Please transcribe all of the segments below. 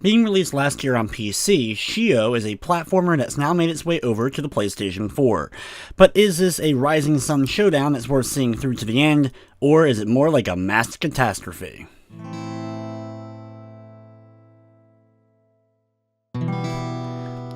Being released last year on PC, Shio is a platformer that's now made its way over to the PlayStation 4. But is this a rising sun showdown that's worth seeing through to the end, or is it more like a mass catastrophe?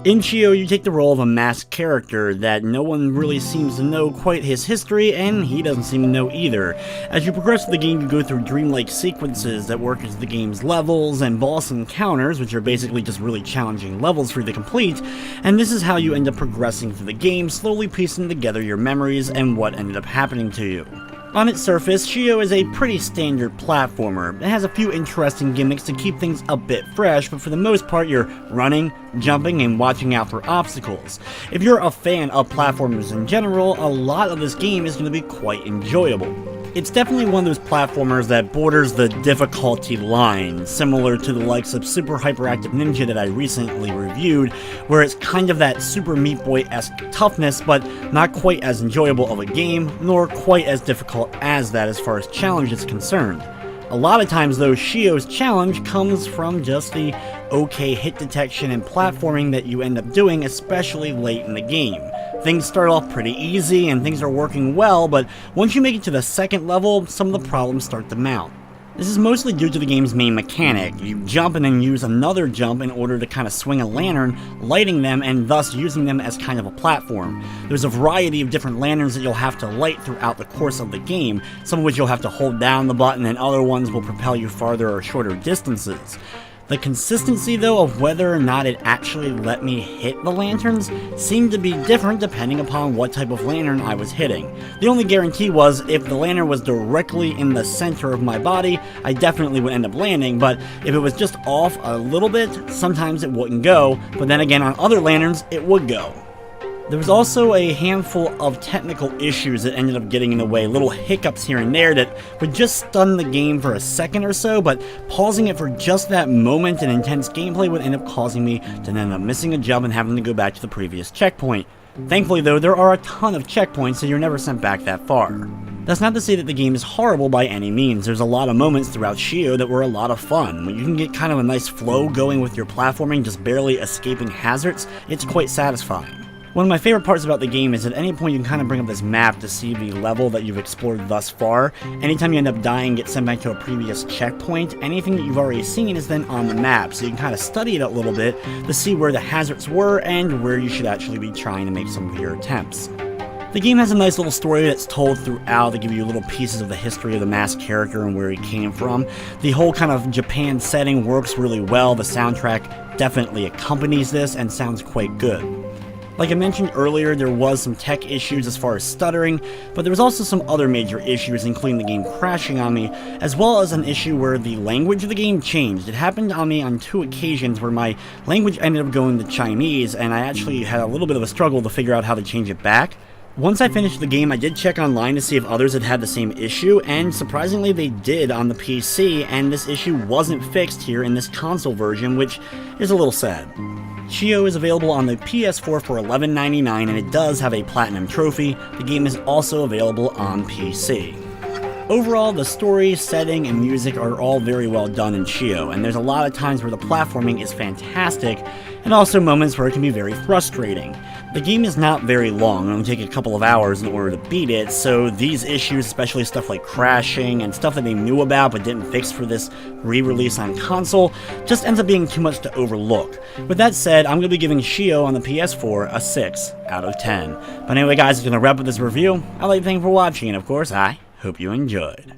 In Shio, you take the role of a masked character that no one really seems to know quite his history, and he doesn't seem to know either. As you progress through the game, you go through dreamlike sequences that work as the game's levels and boss encounters, which are basically just really challenging levels for you to complete, and this is how you end up progressing through the game, slowly piecing together your memories and what ended up happening to you. On its surface, Shio is a pretty standard platformer. It has a few interesting gimmicks to keep things a bit fresh, but for the most part you're running, jumping, and watching out for obstacles. If you're a fan of platformers in general, a lot of this game is going to be quite enjoyable. It's definitely one of those platformers that borders the difficulty line, similar to the likes of Super Hyperactive Ninja that I recently reviewed, where it's kind of that Super Meat Boy-esque toughness, but not quite as enjoyable of a game, nor quite as difficult as that as far as challenge is concerned. A lot of times though, Shio's challenge comes from just the okay hit detection and platforming that you end up doing, especially late in the game. Things start off pretty easy and things are working well, but once you make it to the second level, some of the problems start to mount. This is mostly due to the game's main mechanic. You jump and then use another jump in order to kind of swing a lantern, lighting them and thus using them as kind of a platform. There's a variety of different lanterns that you'll have to light throughout the course of the game, some of which you'll have to hold down the button and other ones will propel you farther or shorter distances. The consistency though of whether or not it actually let me hit the lanterns seemed to be different depending upon what type of lantern I was hitting. The only guarantee was if the lantern was directly in the center of my body, I definitely would end up landing, but if it was just off a little bit, sometimes it wouldn't go, but then again on other lanterns, it would go. There was also a handful of technical issues that ended up getting in the way, little hiccups here and there that would just stun the game for a second or so, but pausing it for just that moment in intense gameplay would end up causing me to end up missing a jump and having to go back to the previous checkpoint. Thankfully though, there are a ton of checkpoints, so you're never sent back that far. That's not to say that the game is horrible by any means. There's a lot of moments throughout Shio that were a lot of fun. When you can get kind of a nice flow going with your platforming, just barely escaping hazards, it's quite satisfying. One of my favorite parts about the game is at any point you can kind of bring up this map to see the level that you've explored thus far. Anytime you end up dying, get sent back to a previous checkpoint, anything that you've already seen is then on the map, so you can kind of study it a little bit to see where the hazards were and where you should actually be trying to make some of your attempts. The game has a nice little story that's told throughout to give you little pieces of the history of the masked character and where he came from. The whole kind of Japan setting works really well. The soundtrack definitely accompanies this and sounds quite good. Like I mentioned earlier, there was some tech issues as far as stuttering, but there was also some other major issues, including the game crashing on me, as well as an issue where the language of the game changed. It happened on me on 2 occasions where my language ended up going to Chinese, and I actually had a little bit of a struggle to figure out how to change it back. Once I finished the game, I did check online to see if others had had the same issue, and surprisingly they did on the PC, and this issue wasn't fixed here in this console version, which is a little sad. Shio is available on the PS4 for $11.99 and it does have a Platinum trophy. The game is also available on PC. Overall, the story, setting, and music are all very well done in Shio, and there's a lot of times where the platforming is fantastic, and also moments where it can be very frustrating. The game is not very long, it'll take a couple of hours in order to beat it, so these issues, especially stuff like crashing and stuff that they knew about but didn't fix for this re-release on console, just ends up being too much to overlook. With that said, I'm going to be giving Shio on the PS4 a 6 out of 10. But anyway guys, that's going to wrap up this review. I'd like to thank you for watching, and of course, I hope you enjoyed.